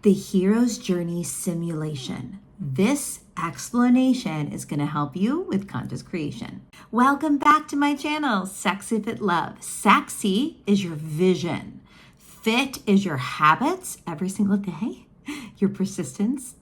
The Hero's Journey Simulation. This explanation is going to help you with conscious creation. Welcome back to my channel, Sexy Fit Love. Sexy is your vision. Fit is your habits every single day, your persistence,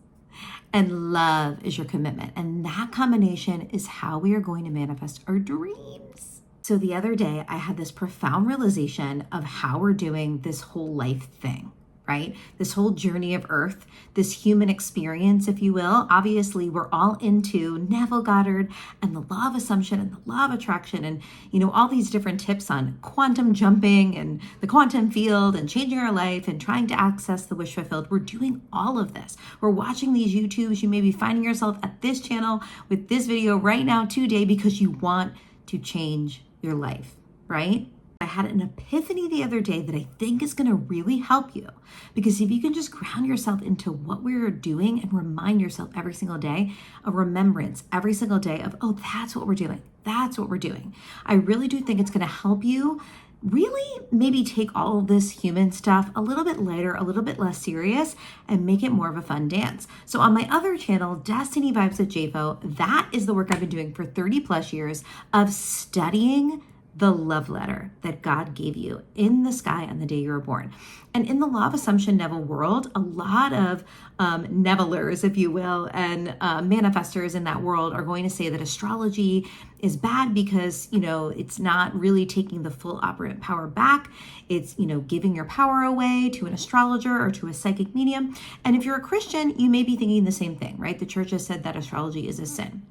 and love is your commitment. And that combination is how we are going to manifest our dreams. So the other day, I had this profound realization of how we're doing this whole life thing. Right? This whole journey of Earth, this human experience, if you will. Obviously, we're all into Neville, Goddard, and the law of assumption and the law of attraction and, all these different tips on quantum jumping and the quantum field and changing our life and trying to access the wish fulfilled. We're doing all of this. We're watching these YouTubes. You may be finding yourself at this channel with this video right now today because you want to change your life, right? I had an epiphany the other day that I think is going to really help you, because if you can just ground yourself into what we're doing and remind yourself every single day, a remembrance every single day of, oh, that's what we're doing. That's what we're doing. I really do think it's going to help you really maybe take all of this human stuff a little bit lighter, a little bit less serious, and make it more of a fun dance. So on my other channel, Destiny Vibes with JFO, that is the work I've been doing for 30 plus years of studying the love letter that God gave you in the sky on the day you were born. And in the law of assumption Neville world, a lot of Nevillers, if you will, and manifestors in that world are going to say that astrology is bad because, it's not really taking the full operant power back. It's, giving your power away to an astrologer or to a psychic medium. And if you're a Christian, you may be thinking the same thing, right? The church has said that astrology is a sin.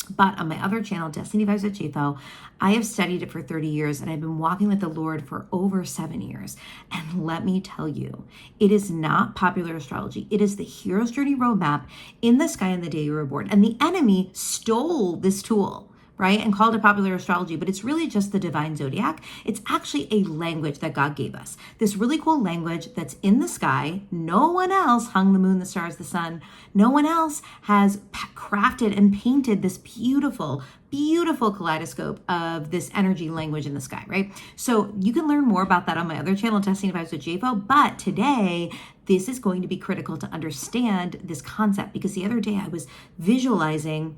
But on my other channel, Destiny Vibes with JFO, I have studied it for 30 years and I've been walking with the Lord for over 7 years. And let me tell you, it is not popular astrology. It is the hero's journey roadmap in the sky on the day you were born. And the enemy stole this tool, right? And called it popular astrology, but it's really just the divine zodiac. It's actually a language that God gave us. This really cool language that's in the sky. No one else hung the moon, the stars, the sun. No one else has crafted and painted this beautiful, beautiful kaleidoscope of this energy language in the sky, right? So you can learn more about that on my other channel, Destiny Vibes with JFO. But today, this is going to be critical to understand this concept, because the other day I was visualizing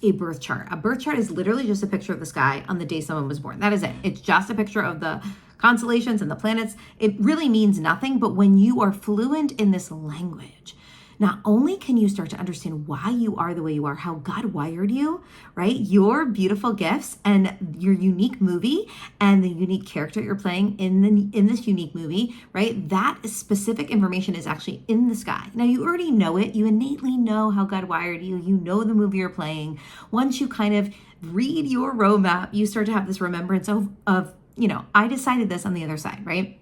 a birth chart. A birth chart is literally just a picture of the sky on the day someone was born. That is it. It's just a picture of the constellations and the planets. It really means nothing, but when you are fluent in this language, not only can you start to understand why you are the way you are, how God wired you, right? Your beautiful gifts and your unique movie and the unique character you're playing in this unique movie, right? That specific information is actually in the sky. Now you already know it. You innately know how God wired you. You know the movie you're playing. Once you kind of read your roadmap, you start to have this remembrance of I decided this on the other side, right?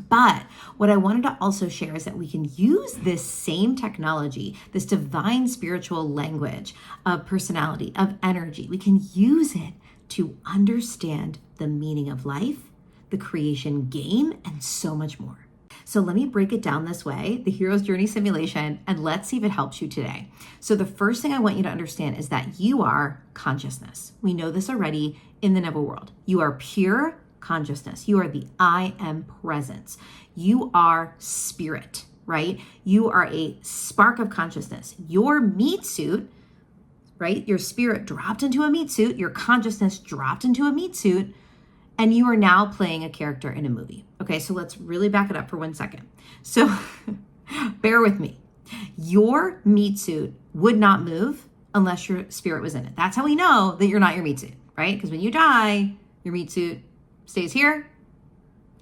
But what I wanted to also share is that we can use this same technology, this divine spiritual language of personality, of energy. We can use it to understand the meaning of life, the creation game, and so much more. So let me break it down this way, the hero's journey simulation, and let's see if it helps you today. So the first thing I want you to understand is that you are consciousness. We know this already in the Neville world. You are pure consciousness. You are the I am presence. You are spirit, right? You are a spark of consciousness. Your meat suit, right? Your spirit dropped into a meat suit. Your consciousness dropped into a meat suit. And you are now playing a character in a movie. Okay, so let's really back it up for 1 second. So bear with me. Your meat suit would not move unless your spirit was in it. That's how we know that you're not your meat suit, right? Because when you die, your meat suit stays here.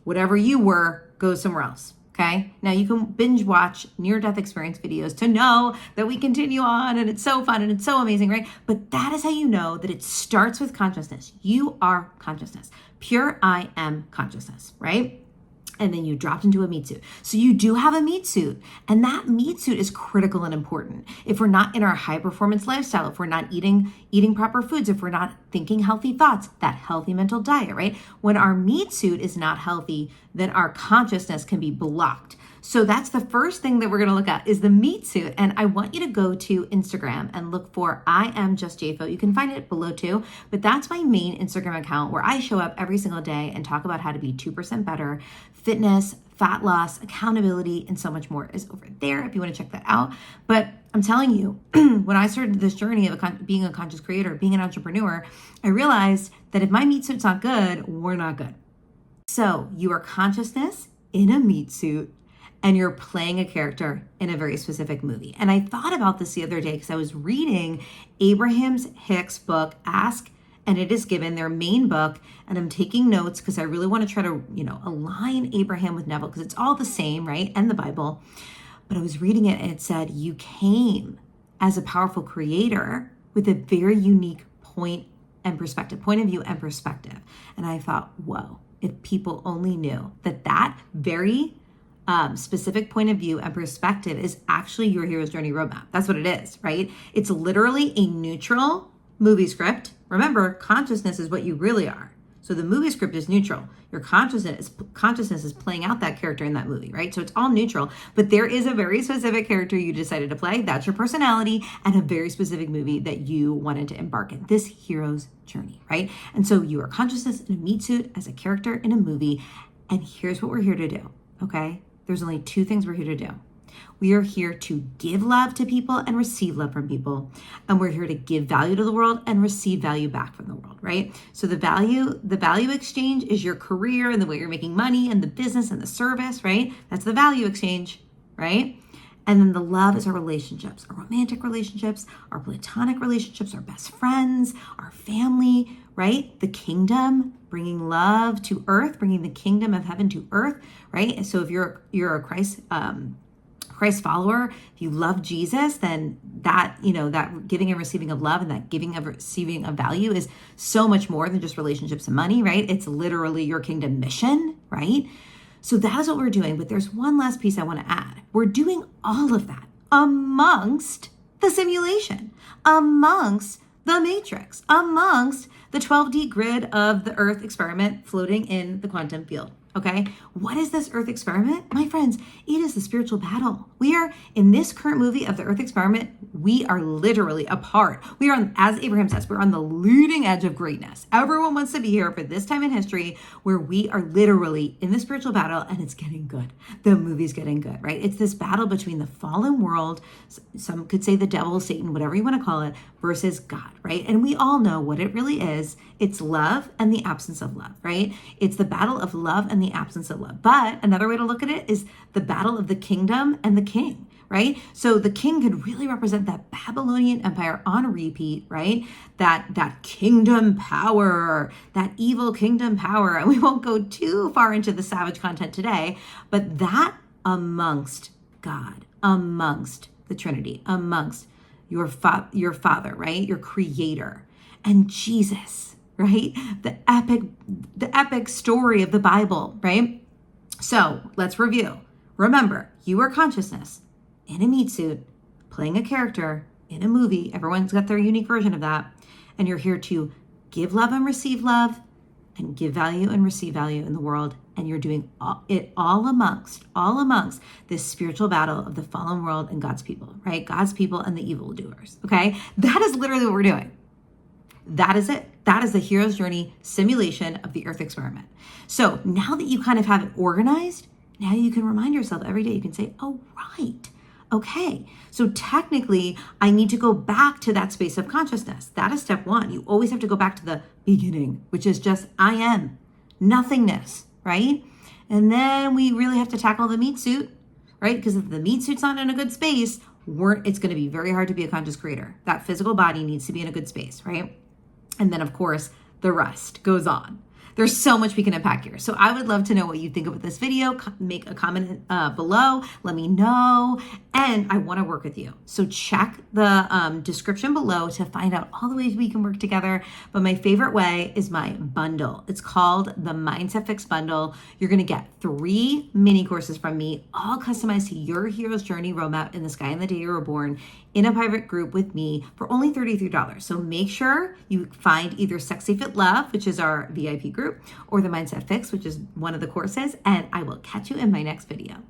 Whatever you were goes somewhere else. Okay. Now you can binge watch near-death experience videos to know that we continue on and it's so fun and it's so amazing, right? But that is how you know that it starts with consciousness. You are consciousness. Pure I am consciousness, right? And then you dropped into a meat suit. So you do have a meat suit, and that meat suit is critical and important. If we're not in our high performance lifestyle, if we're not eating proper foods, if we're not thinking healthy thoughts, that healthy mental diet, right? When our meat suit is not healthy, then our consciousness can be blocked. So that's the first thing that we're going to look at is the meat suit. And I want you to go to Instagram and look for I am just JFO. You can find it below too, but that's my main Instagram account where I show up every single day and talk about how to be 2% better, fitness, fat loss, accountability, and so much more is over there if you want to check that out. But I'm telling you, when I started this journey of being a conscious creator, being an entrepreneur, I realized that if my meat suit's not good, we're not good. So you are consciousness in a meat suit, and you're playing a character in a very specific movie. And I thought about this the other day because I was reading Abraham Hicks' book, Ask and It Is Given, their main book, and I'm taking notes because I really want to try to, align Abraham with Neville because it's all the same, right? And the Bible. But I was reading it and it said, you came as a powerful creator with a very unique point of view and perspective. And I thought, whoa, if people only knew that very specific point of view and perspective is actually your hero's journey roadmap. That's what it is, right? It's literally a neutral movie script. Remember, consciousness is what you really are. So the movie script is neutral. Your consciousness is playing out that character in that movie, right? So it's all neutral, but there is a very specific character you decided to play. That's your personality and a very specific movie that you wanted to embark in. This hero's journey, right? And so you are consciousness in a meat suit as a character in a movie. And here's what we're here to do, okay? There's only two things we're here to do. We are here to give love to people and receive love from people. And we're here to give value to the world and receive value back from the world, right? So the value exchange is your career and the way you're making money and the business and the service, right? That's the value exchange, right? And then the love is our relationships, our romantic relationships, our platonic relationships, our best friends, our family, right? The kingdom, bringing love to earth, bringing the kingdom of heaven to earth, right? So if you're a Christ follower, if you love Jesus, then that giving and receiving of love and that giving and receiving of value is so much more than just relationships and money, right? It's literally your kingdom mission, right? So that is what we're doing. But there's one last piece I want to add. We're doing all of that amongst the simulation, amongst the matrix, amongst the 12D grid of the Earth experiment floating in the quantum field. Okay, what is this Earth experiment? My friends, it is the spiritual battle. We are in this current movie of the Earth experiment. We are literally a part. We are, as Abraham says, we're on the leading edge of greatness. Everyone wants to be here for this time in history where we are literally in the spiritual battle and it's getting good. The movie's getting good, right? It's this battle between the fallen world, some could say the devil, Satan, whatever you want to call it, versus God, right? And we all know what it really is. It's love and the absence of love, right? It's the battle of love and the absence of love. But another way to look at it is the battle of the kingdom and the king, right? So the king could really represent that Babylonian empire on repeat, right? That kingdom power, that evil kingdom power. And we won't go too far into the savage content today, but that amongst God, amongst the Trinity, amongst your father, right? Your creator, and Jesus, right? The epic story of the Bible, right? So let's review. Remember, you are consciousness in a meat suit, playing a character in a movie. Everyone's got their unique version of that. And you're here to give love and receive love and give value and receive value in the world. And you're doing it all amongst this spiritual battle of the fallen world and God's people, right? God's people and the evildoers, okay? That is literally what we're doing. That is it. That is the hero's journey simulation of the Earth experiment. So now that you kind of have it organized, now you can remind yourself every day. You can say, oh, right. Okay. So technically, I need to go back to that space of consciousness. That is step one. You always have to go back to the beginning, which is just I am, nothingness, right? And then we really have to tackle the meat suit, right? Because if the meat suit's not in a good space, it's going to be very hard to be a conscious creator. That physical body needs to be in a good space, right? And then, of course, the rest goes on. There's so much we can unpack here. So I would love to know what you think about this video. Make a comment below. Let me know. And I want to work with you. So check the description below to find out all the ways we can work together. But my favorite way is my bundle. It's called the Mindset Fix Bundle. You're going to get 3 mini courses from me, all customized to your hero's journey roadmap in the sky and the day you were born, in a private group with me for only $33. So make sure you find either Sexy Fit Love, which is our VIP group, or the Mindset Fix, which is one of the courses, and I will catch you in my next video.